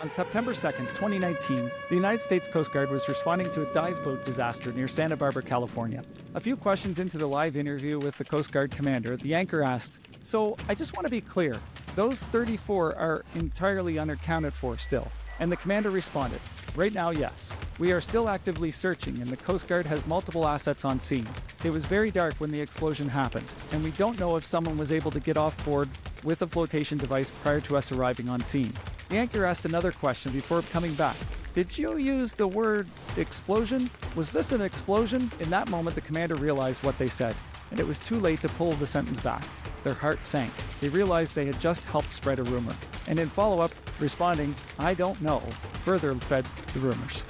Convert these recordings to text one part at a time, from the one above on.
On September 2nd, 2019, the United States Coast Guard was responding to a dive boat disaster near Santa Barbara, California. A few questions into the live interview with the Coast Guard commander, the anchor asked, "So, I just want to be clear, those 34 are entirely unaccounted for still?" And the commander responded, "Right now, yes. We are still actively searching, and the Coast Guard has multiple assets on scene. It was very dark when the explosion happened, and we don't know if someone was able to get off board with a flotation device prior to us arriving on scene." The anchor asked another question before coming back. "Did you use the word explosion? Was this an explosion?" In that moment, the commander realized what they said, and it was too late to pull the sentence back. Their heart sank. They realized they had just helped spread a rumor. And in follow-up, responding, "I don't know," further fed the rumors.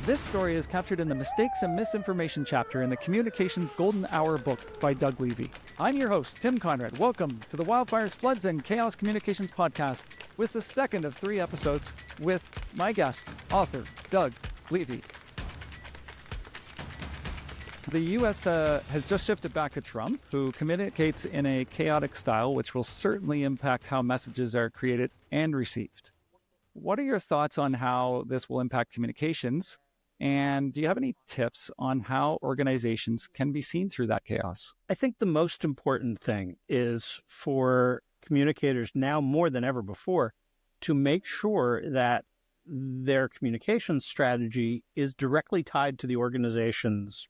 This story is captured in the Mistakes and Misinformation chapter in the Communications Golden Hour book by Doug Levy. I'm your host, Tim Conrad. Welcome to the Wildfires, Floods, and Chaos Communications podcast with the second of 3 episodes with my guest, author Doug Levy. The U.S. has just shifted back to Trump, who communicates in a chaotic style, which will certainly impact how messages are created and received. What are your thoughts on how this will impact communications? And do you have any tips on how organizations can be seen through that chaos? I think the most important thing is for communicators now more than ever before to make sure that their communications strategy is directly tied to the organization's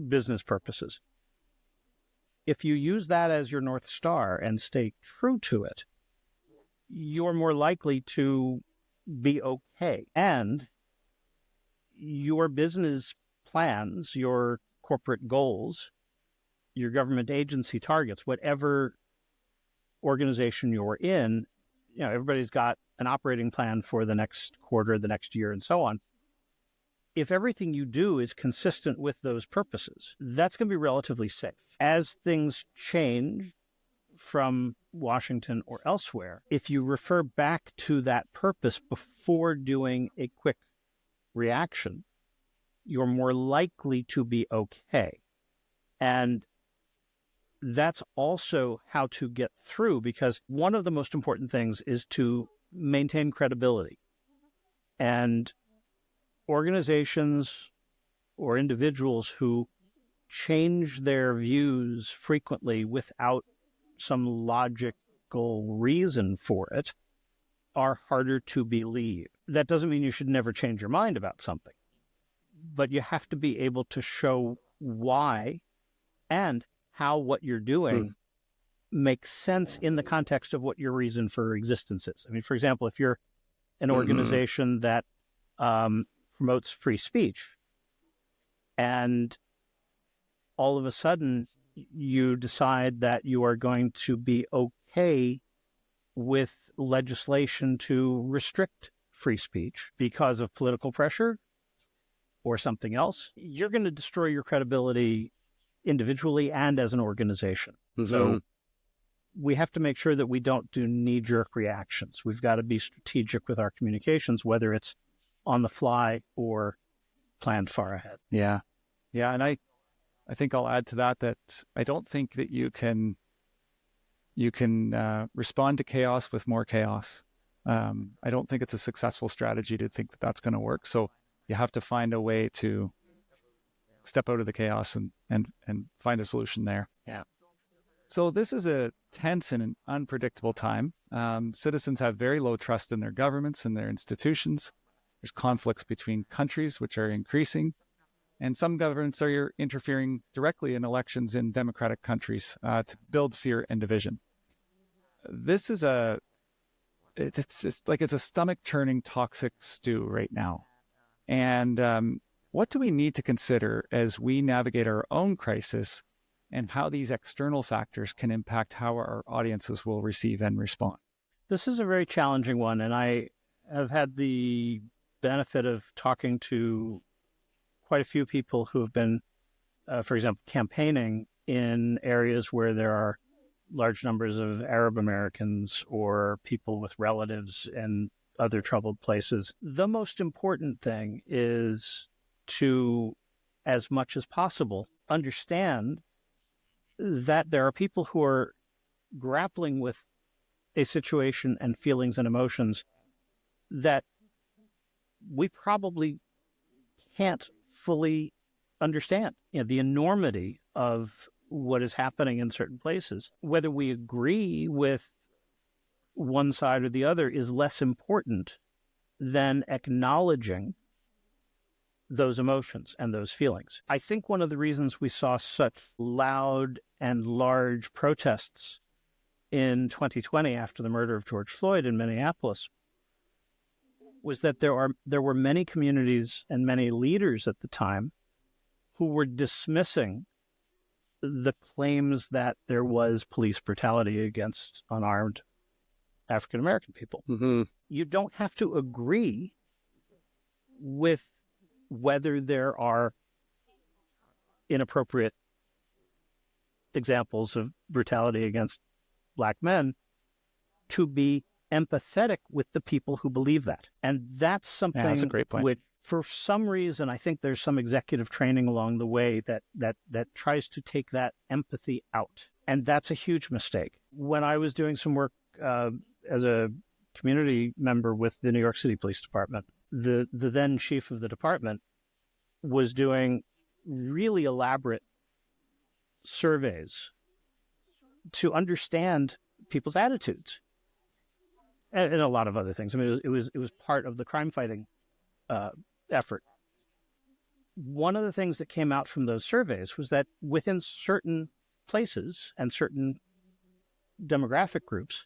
business purposes. If you use that as your North Star and stay true to it, you're more likely to be okay. And your business plans, your corporate goals, your government agency targets, whatever organization you're in, everybody's got an operating plan for the next quarter, the next year, and so on. If everything you do is consistent with those purposes, that's going to be relatively safe. As things change from Washington or elsewhere, if you refer back to that purpose before doing a quick reaction, you're more likely to be okay. And that's also how to get through, because one of the most important things is to maintain credibility. And organizations or individuals who change their views frequently without some logical reason for it are harder to believe. That doesn't mean you should never change your mind about something, but you have to be able to show why and how what you're doing makes sense in the context of what your reason for existence is. I mean, for example, if you're an organization that promotes free speech, and all of a sudden you decide that you are going to be okay with legislation to restrict free speech because of political pressure or something else, you're going to destroy your credibility individually and as an organization. So we have to make sure that we don't do knee-jerk reactions. We've got to be strategic with our communications, whether it's on the fly or planned far ahead. Yeah. And I think I'll add to that I don't think that you can respond to chaos with more chaos. I don't think it's a successful strategy to think that that's going to work. So you have to find a way to step out of the chaos and find a solution there. Yeah. So this is a tense and an unpredictable time. Citizens have very low trust in their governments and their institutions. There's conflicts between countries, which are increasing. And some governments are interfering directly in elections in democratic countries to build fear and division. This is it's a stomach-churning toxic stew right now. And what do we need to consider as we navigate our own crisis and how these external factors can impact how our audiences will receive and respond? This is a very challenging one, and I have had the benefit of talking to quite a few people who have been, for example, campaigning in areas where there are large numbers of Arab Americans or people with relatives in other troubled places. The most important thing is to, as much as possible, understand that there are people who are grappling with a situation and feelings and emotions that we probably can't fully understand, the enormity of what is happening in certain places. Whether we agree with one side or the other is less important than acknowledging those emotions and those feelings. I think one of the reasons we saw such loud and large protests in 2020 after the murder of George Floyd in Minneapolis was that there were many communities and many leaders at the time who were dismissing the claims that there was police brutality against unarmed African American people. Mm-hmm. You don't have to agree with whether there are inappropriate examples of brutality against Black men to be empathetic with the people who believe that. And that's something that's a great point. which, for some reason, I think there's some executive training along the way that tries to take that empathy out. And that's a huge mistake. When I was doing some work as a community member with the New York City Police Department, the then chief of the department was doing really elaborate surveys to understand people's attitudes and a lot of other things. I mean, it was part of the crime fighting effort. One of the things that came out from those surveys was that within certain places and certain demographic groups,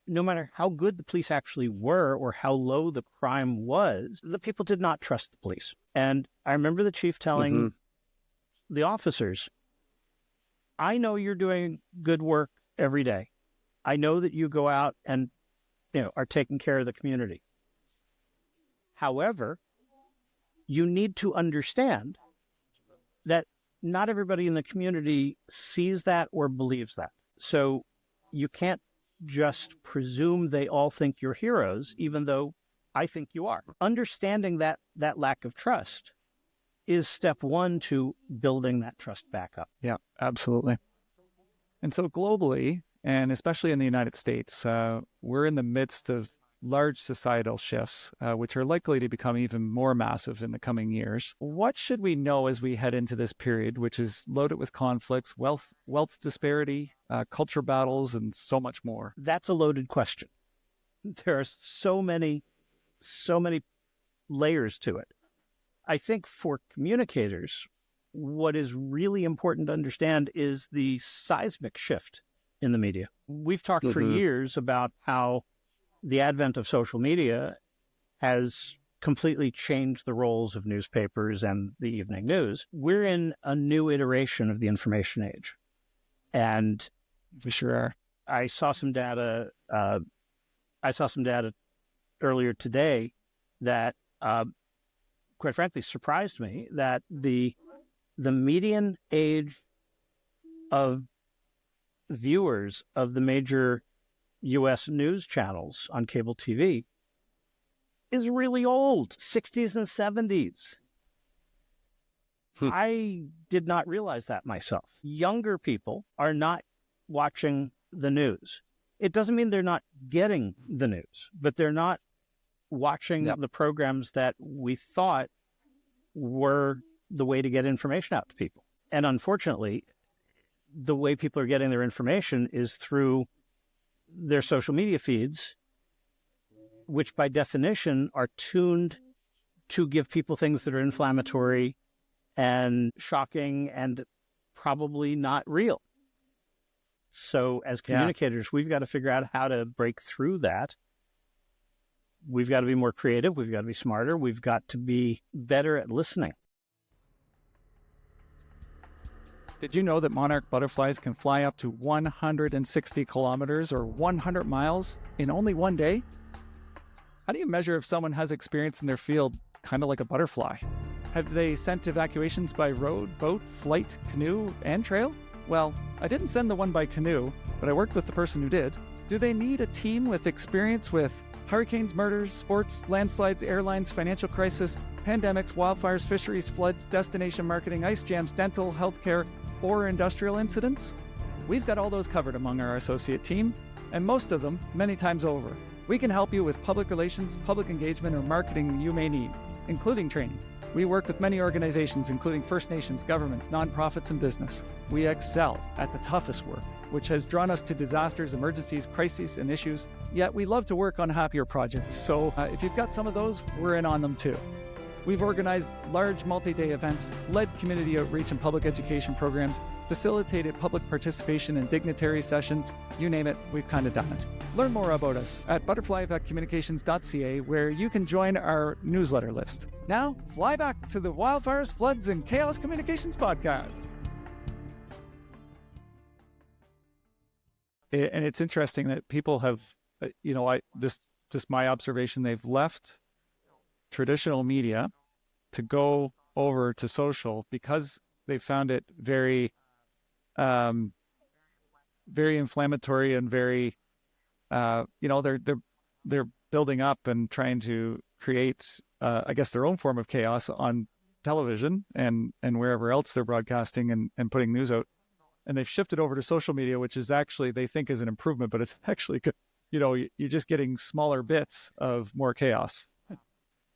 no matter how good the police actually were or how low the crime was, the people did not trust the police. And I remember the chief telling the officers, I know you're doing good work every day. I know that you go out and are taking care of the community. However, you need to understand that not everybody in the community sees that or believes that. So you can't just presume they all think you're heroes, even though I think you are. Understanding that lack of trust is step one to building that trust back up. Yeah, absolutely. And so globally, and especially in the United States, we're in the midst of large societal shifts, which are likely to become even more massive in the coming years. What should we know as we head into this period, which is loaded with conflicts, wealth disparity, culture battles, and so much more? That's a loaded question. There are so many layers to it. I think for communicators, what is really important to understand is the seismic shift in the media. We've talked for years about how the advent of social media has completely changed the roles of newspapers and the evening news. We're in a new iteration of the information age. And we sure are. I saw some data earlier today that quite frankly surprised me, that the median age of viewers of the major U.S. news channels on cable TV is really old, 60s and 70s. I did not realize that myself. Younger people are not watching the news. It doesn't mean they're not getting the news, but they're not watching the programs that we thought were the way to get information out to people. And unfortunately, the way people are getting their information is through their social media feeds, which by definition are tuned to give people things that are inflammatory and shocking and probably not real. So as communicators, we've got to figure out how to break through that. We've got to be more creative. We've got to be smarter. We've got to be better at listening. Did you know that monarch butterflies can fly up to 160 kilometers or 100 miles in only one day? How do you measure if someone has experience in their field, kind of like a butterfly? Have they sent evacuations by road, boat, flight, canoe, and trail? Well, I didn't send the one by canoe, but I worked with the person who did. Do they need a team with experience with hurricanes, murders, sports, landslides, airlines, financial crisis, pandemics, wildfires, fisheries, floods, destination marketing, ice jams, dental, healthcare, or industrial incidents? We've got all those covered among our associate team, and most of them many times over. We can help you with public relations, public engagement, or marketing you may need, including training. We work with many organizations, including First Nations, governments, nonprofits, and business. We excel at the toughest work, which has drawn us to disasters, emergencies, crises, and issues. Yet we love to work on happier projects. So if you've got some of those, we're in on them too. We've organized large multi-day events, led community outreach and public education programs, facilitated public participation in dignitary sessions. You name it, we've kind of done it. Learn more about us at butterflyeffectcommunications.ca, where you can join our newsletter list. Now, fly back to the Wildfires, Floods, and Chaos Communications podcast. And it's interesting that people have, just my observation, they've left traditional media to go over to social because they found it very, very inflammatory and very, they're building up and trying to create, their own form of chaos on television and wherever else they're broadcasting and putting news out. And they've shifted over to social media, which is actually, they think is an improvement, but it's actually, you're just getting smaller bits of more chaos.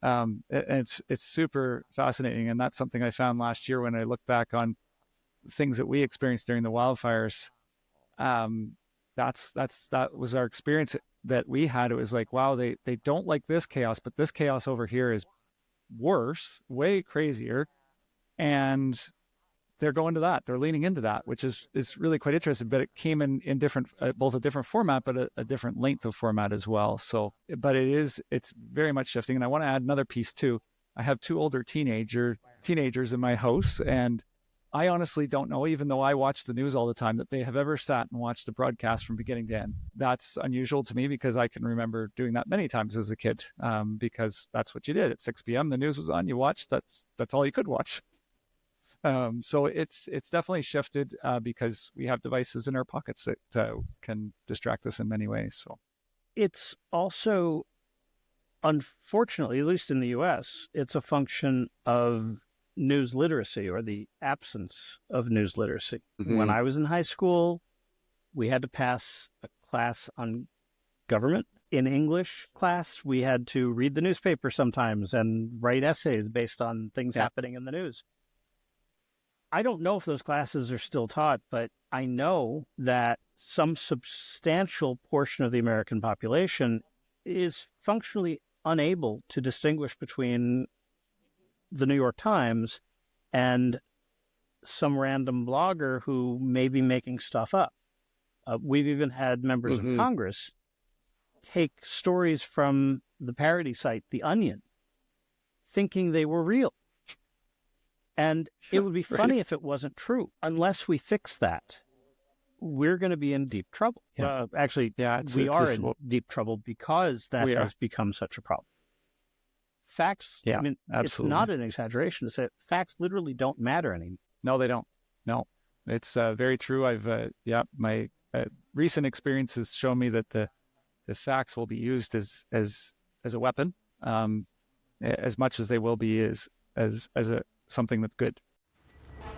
And it's super fascinating. And that's something I found last year when I look back on things that we experienced during the wildfires. That was our experience that we had. It was like, wow, they don't like this chaos, but this chaos over here is worse, way crazier. And they're going to that. They're leaning into that, which is really quite interesting. But it came in different, both a different format, but a different length of format as well. So, but it's very much shifting. And I want to add another piece too. I have two older teenagers in my house, and I honestly don't know, even though I watch the news all the time, that they have ever sat and watched a broadcast from beginning to end. That's unusual to me because I can remember doing that many times as a kid, because that's what you did. At 6 p.m., the news was on, you watched, that's all you could watch. So it's definitely shifted because we have devices in our pockets that can distract us in many ways. So it's also, unfortunately, at least in the U.S., it's a function of news literacy or the absence of news literacy. Mm-hmm. When I was in high school, we had to pass a class on government. In English class, we had to read the newspaper sometimes and write essays based on things happening in the news. I don't know if those classes are still taught, but I know that some substantial portion of the American population is functionally unable to distinguish between the New York Times and some random blogger who may be making stuff up. We've even had members of Congress take stories from the parody site, The Onion, thinking they were real. And it would be funny if it wasn't true. Unless we fix that, we're going to be in deep trouble. Yeah. We are in deep trouble because that has become such a problem. Facts, absolutely. It's not an exaggeration to say facts literally don't matter anymore. No, they don't. No, it's very true. My recent experiences show me that the facts will be used as a weapon, as much as they will be as something that's good.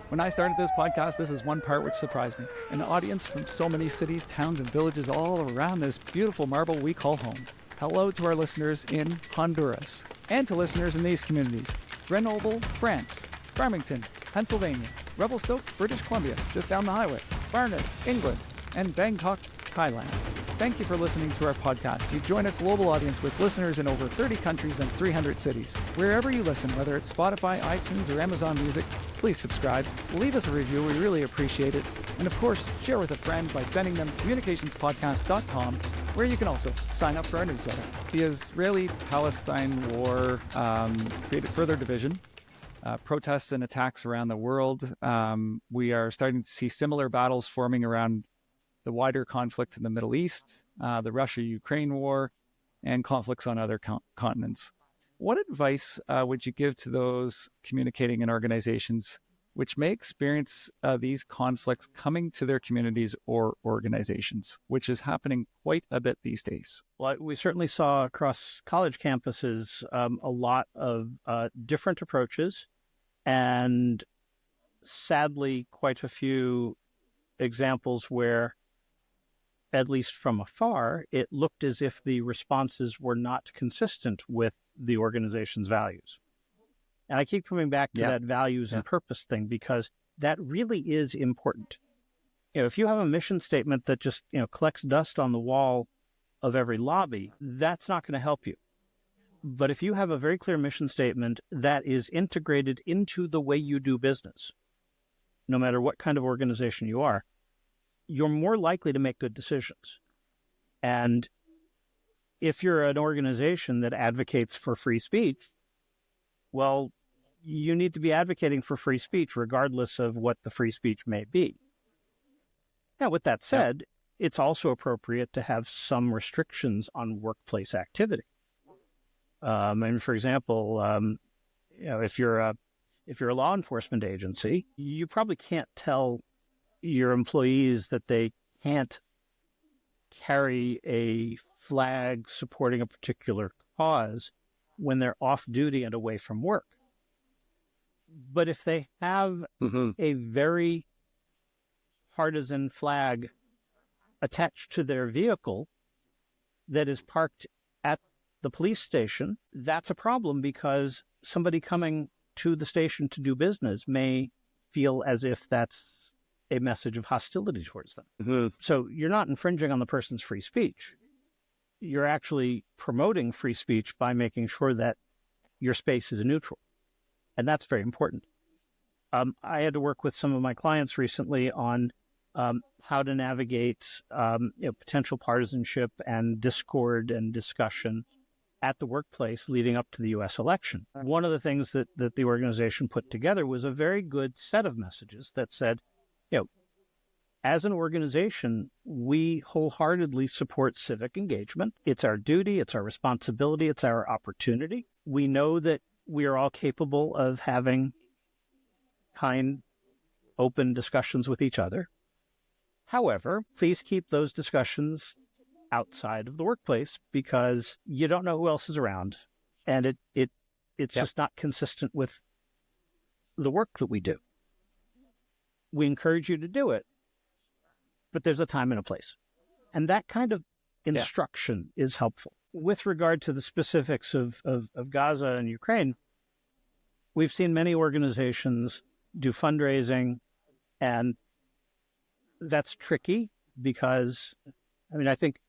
When I started this podcast, this is one part which surprised me. An audience from so many cities, towns, and villages all around this beautiful marble we call home. Hello to our listeners in Honduras, and to listeners in these communities: Grenoble, France; Farmington, Pennsylvania; Revelstoke, British Columbia, just down the highway; Barnet, England; and Bangkok, Thailand. Thank you for listening to our podcast. You join a global audience with listeners in over 30 countries and 300 cities. Wherever you listen, whether it's Spotify, iTunes, or Amazon Music, please subscribe. Leave us a review. We really appreciate it. And of course, share with a friend by sending them communicationspodcast.com, where you can also sign up for our newsletter. The Israeli-Palestine war created further division, protests and attacks around the world. We are starting to see similar battles forming around the wider conflict in the Middle East, the Russia-Ukraine war, and conflicts on other continents. What advice would you give to those communicating in organizations which may experience these conflicts coming to their communities or organizations, which is happening quite a bit these days? Well, we certainly saw across college campuses a lot of different approaches, and sadly, quite a few examples where at least from afar, it looked as if the responses were not consistent with the organization's values. And I keep coming back to that values and purpose thing, because that really is important. If you have a mission statement that just, collects dust on the wall of every lobby, that's not going to help you. But if you have a very clear mission statement that is integrated into the way you do business, no matter what kind of organization you are, you're more likely to make good decisions. And if you're an organization that advocates for free speech, well, you need to be advocating for free speech regardless of what the free speech may be. Now, with that said, it's also appropriate to have some restrictions on workplace activity. And for example, if you're a law enforcement agency, you probably can't tell your employees that they can't carry a flag supporting a particular cause when they're off duty and away from work. But if they have a very partisan flag attached to their vehicle that is parked at the police station, that's a problem, because somebody coming to the station to do business may feel as if that's a message of hostility towards them. So you're not infringing on the person's free speech. You're actually promoting free speech by making sure that your space is neutral. And that's very important. I had to work with some of my clients recently on how to navigate potential partisanship and discord and discussion at the workplace leading up to the U.S. election. One of the things that the organization put together was a very good set of messages that said, as an organization, we wholeheartedly support civic engagement. It's our duty, it's our responsibility, it's our opportunity. We know that we are all capable of having kind, open discussions with each other. However, please keep those discussions outside of the workplace, because you don't know who else is around, and it's just not consistent with the work that we do. We encourage you to do it, but there's a time and a place. And that kind of instruction is helpful. With regard to the specifics of Gaza and Ukraine, we've seen many organizations do fundraising, and that's tricky because, I think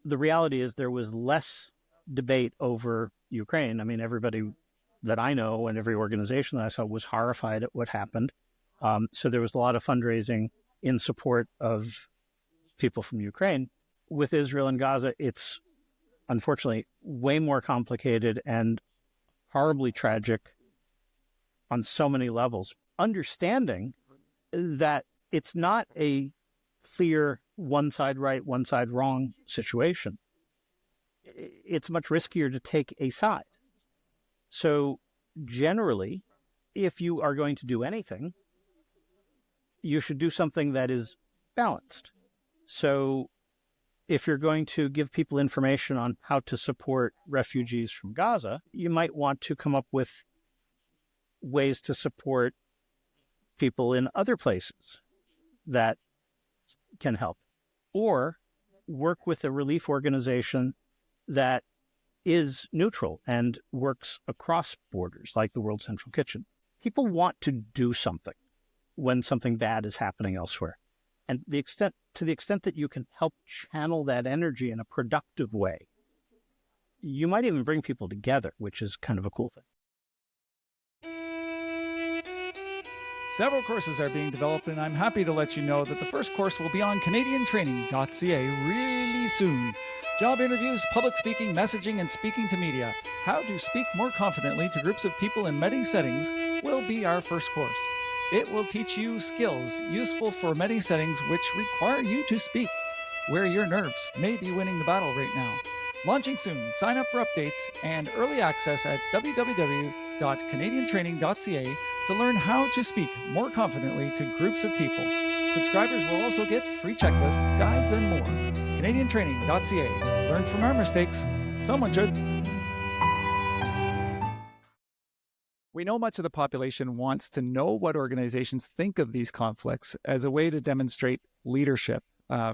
the reality is there was less debate over Ukraine. Everybody that I know and every organization that I saw was horrified at what happened. So there was a lot of fundraising in support of people from Ukraine. With Israel and Gaza, it's unfortunately way more complicated and horribly tragic on so many levels. Understanding that it's not a clear one side right, one side wrong situation. It's much riskier to take a side. So generally, if you are going to do anything, you should do something that is balanced. So if you're going to give people information on how to support refugees from Gaza, you might want to come up with ways to support people in other places that can help, or work with a relief organization that is neutral and works across borders, like the World Central Kitchen. People want to do something when something bad is happening elsewhere. And to the extent that you can help channel that energy in a productive way, you might even bring people together, which is kind of a cool thing. Several courses are being developed, and I'm happy to let you know that the first course will be on CanadianTraining.ca really soon. Job interviews, public speaking, messaging, and speaking to media. How to speak more confidently to groups of people in many settings will be our first course. It will teach you skills useful for many settings which require you to speak, where your nerves may be winning the battle right now. Launching soon. Sign up for updates and early access at www.canadiantraining.ca to learn how to speak more confidently to groups of people. Subscribers will also get free checklists, guides, and more. CanadianTraining.ca. Learn from our mistakes. Someone should. We know much of the population wants to know what organizations think of these conflicts as a way to demonstrate leadership.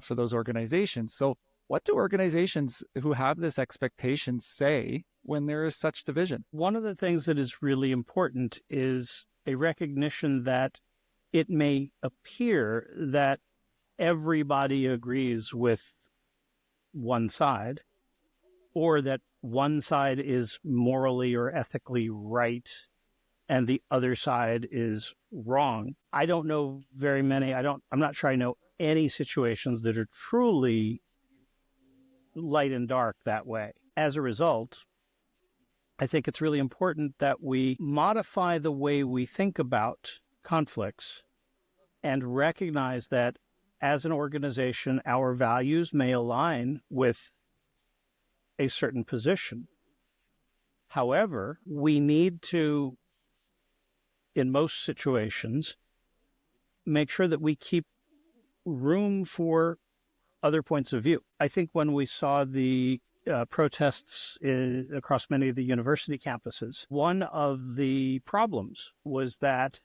for those organizations. So what do organizations who have this expectation say when there is such division? One of the things that is really important is a recognition that it may appear that everybody agrees with one side, or that one side is morally or ethically right and the other side is wrong. I don't know very many. I'm not sure I know any situations that are truly light and dark that way. As a result, I think it's really important that we modify the way we think about conflicts and recognize that as an organization, our values may align with a certain position. However, we need to, in most situations, make sure that we keep room for other points of view. I think when we saw the protests across many of the university campuses, one of the problems was that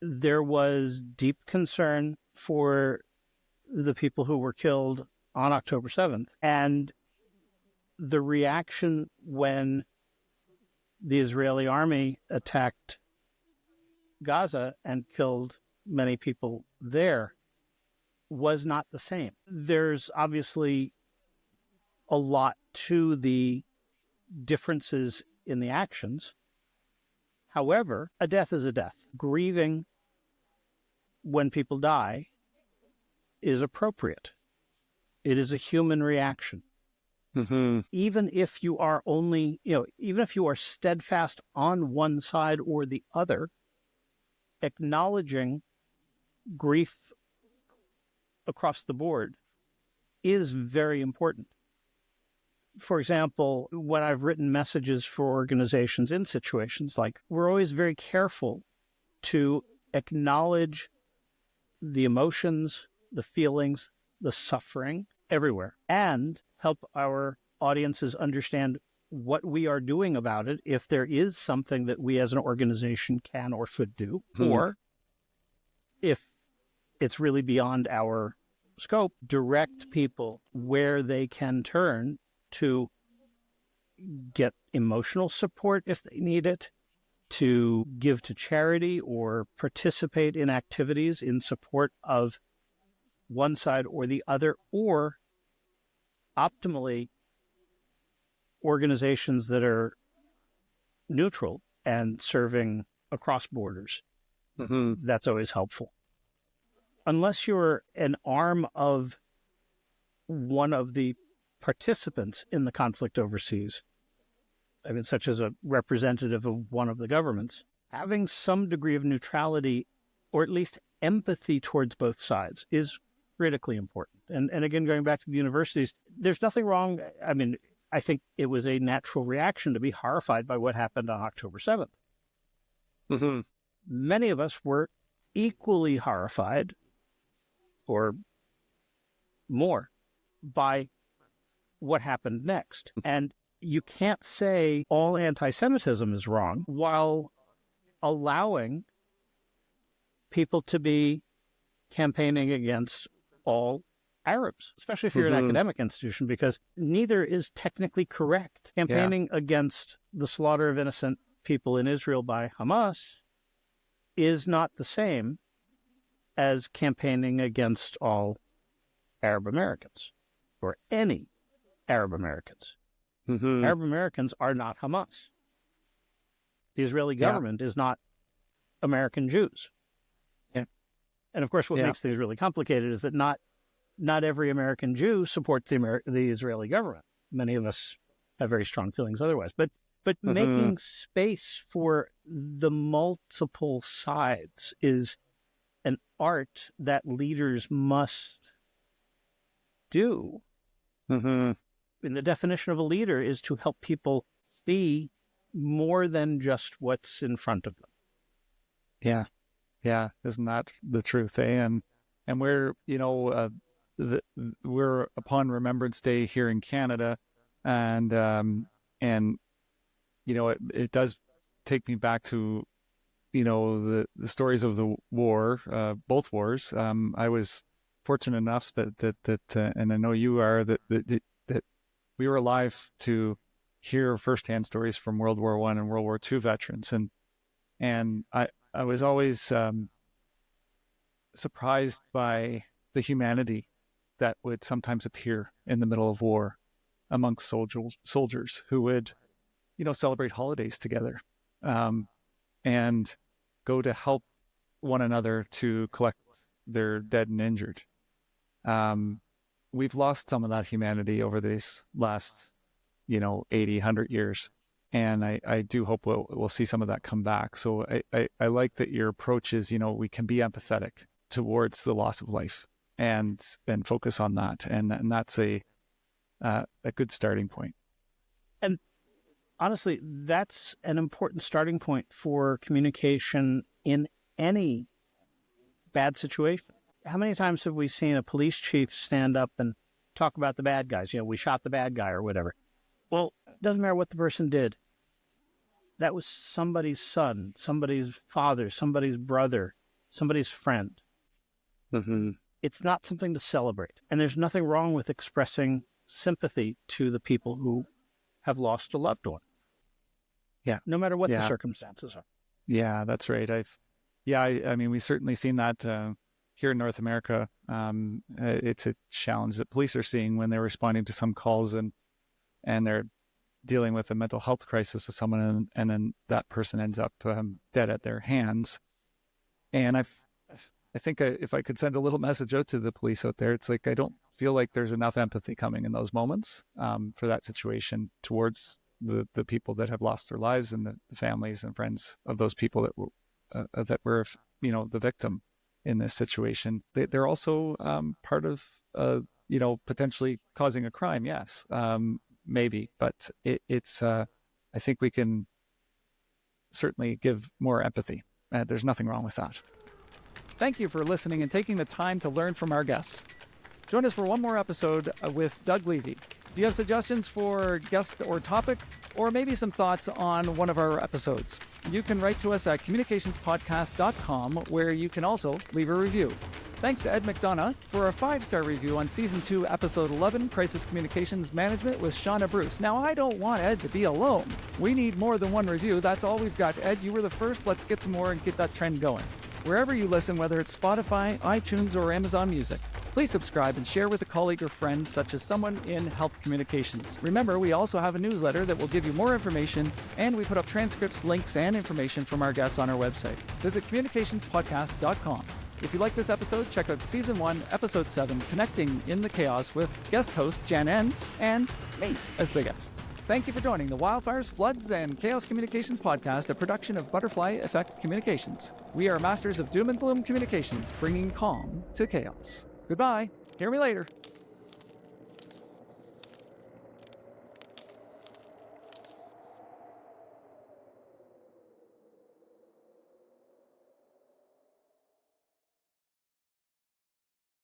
there was deep concern for the people who were killed on October 7th. And the reaction when the Israeli army attacked Gaza and killed many people there was not the same. There's obviously a lot to the differences in the actions. However, a death is a death. Grieving when people die is appropriate. It is a human reaction. Mm-hmm. Even if you are even if you are steadfast on one side or the other, acknowledging grief across the board is very important. For example, when I've written messages for organizations in situations like, we're always very careful to acknowledge the emotions, the feelings, the suffering everywhere, and help our audiences understand what we are doing about it if there is something that we as an organization can or should do, or if it's really beyond our scope, direct people where they can turn to get emotional support if they need it, to give to charity or participate in activities in support of one side or the other, or optimally, organizations that are neutral and serving across borders. Mm-hmm. That's always helpful. Unless you're an arm of one of the participants in the conflict overseas, I mean, such as a representative of one of the governments, having some degree of neutrality or at least empathy towards both sides is critically important. And again, going back to the universities, there's nothing wrong. I mean, I think it was a natural reaction to be horrified by what happened on October 7th. Mm-hmm. Many of us were equally horrified, or more, by what happened next. And you can't say all anti-Semitism is wrong while allowing people to be campaigning against all Arabs, especially if you're an academic institution, because neither is technically correct. Campaigning against the slaughter of innocent people in Israel by Hamas is not the same as campaigning against all Arab Americans or any Arab Americans. Mm-hmm. Arab Americans are not Hamas. The Israeli government is not American Jews. Yeah. And of course, what makes things really complicated is that not every American Jew supports the Israeli government. Many of us have very strong feelings otherwise. But making space for the multiple sides is an art that leaders must do. Mm-hmm. And the definition of a leader is to help people see more than just what's in front of them. Yeah. Yeah. Isn't that the truth, eh? And we're, we're upon Remembrance Day here in Canada, and it does take me back to, the stories of the war, both wars. I was fortunate enough and I know you are, that we were alive to hear firsthand stories from World War I and World War II veterans, and I was always surprised by the humanity that would sometimes appear in the middle of war amongst soldiers who would, celebrate holidays together, and go to help one another to collect their dead and injured. We've lost some of that humanity over these last, 80, 100 years. And I do hope we'll see some of that come back. So I like that your approach is, we can be empathetic towards the loss of life and focus on that. And that's a good starting point. And honestly, that's an important starting point for communication in any bad situation. How many times have we seen a police chief stand up and talk about the bad guys? We shot the bad guy or whatever. Well, it doesn't matter what the person did. That was somebody's son, somebody's father, somebody's brother, somebody's friend. Mm-hmm. It's not something to celebrate. And there's nothing wrong with expressing sympathy to the people who have lost a loved one. Yeah. No matter what the circumstances are. Yeah, that's right. I mean, we've certainly seen that here in North America. It's a challenge that police are seeing when they're responding to some calls and they're dealing with a mental health crisis with someone, and then that person ends up dead at their hands. And I think if I could send a little message out to the police out there, it's like I don't feel like there's enough empathy coming in those moments for that situation towards the people that have lost their lives and the families and friends of those people that were the victim in this situation. They're also part of potentially causing a crime. Yes. Maybe, but it's I think we can certainly give more empathy. There's nothing wrong with that. Thank you for listening and taking the time to learn from our guests. Join us for one more episode with Doug Levy. Do you have suggestions for guest or topic, or maybe some thoughts on one of our episodes? You can write to us at communicationspodcast.com, where you can also leave a review. Thanks to Ed McDonough for a 5-star review on Season 2, Episode 11, Crisis Communications Management with Shauna Bruce. Now, I don't want Ed to be alone. We need more than one review. That's all we've got. Ed, you were the first. Let's get some more and get that trend going. Wherever you listen, whether it's Spotify, iTunes, or Amazon Music, please subscribe and share with a colleague or friend, such as someone in health communications. Remember, we also have a newsletter that will give you more information, and we put up transcripts, links, and information from our guests on our website. Visit communicationspodcast.com. If you like this episode, check out Season 1, Episode 7, Connecting in the Chaos, with guest host Jan Enns and me as the guest. Thank you for joining the Wildfires, Floods, and Chaos Communications podcast, a production of Butterfly Effect Communications. We are masters of doom and gloom communications, bringing calm to chaos. Goodbye. Hear me later.